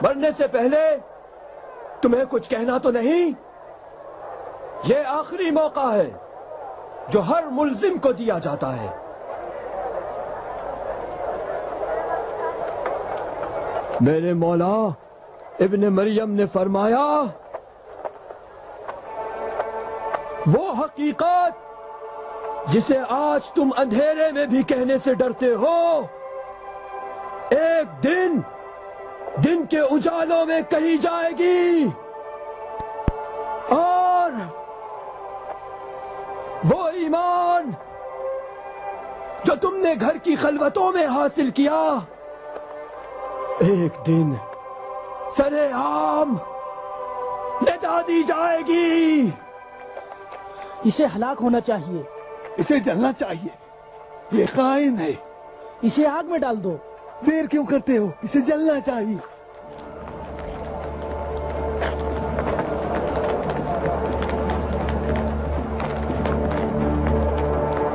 مرنے سے پہلے تمہیں کچھ کہنا تو نہیں؟ یہ آخری موقع ہے جو ہر ملزم کو دیا جاتا ہے. میرے مولا ابن مریم نے فرمایا وہ حقیقت جسے آج تم اندھیرے میں بھی کہنے سے ڈرتے ہو ایک دن کے اجالوں میں کہی جائے گی. اور وہ ایمان جو تم نے گھر کی خلوتوں میں حاصل کیا ایک دن سرے عام ندا دی جائے گی. اسے ہلاک ہونا چاہیے. اسے جلنا چاہیے. یہ خائن ہے. اسے آگ میں ڈال دو. دیر کیوں کرتے ہو؟ اسے جلنا چاہیے.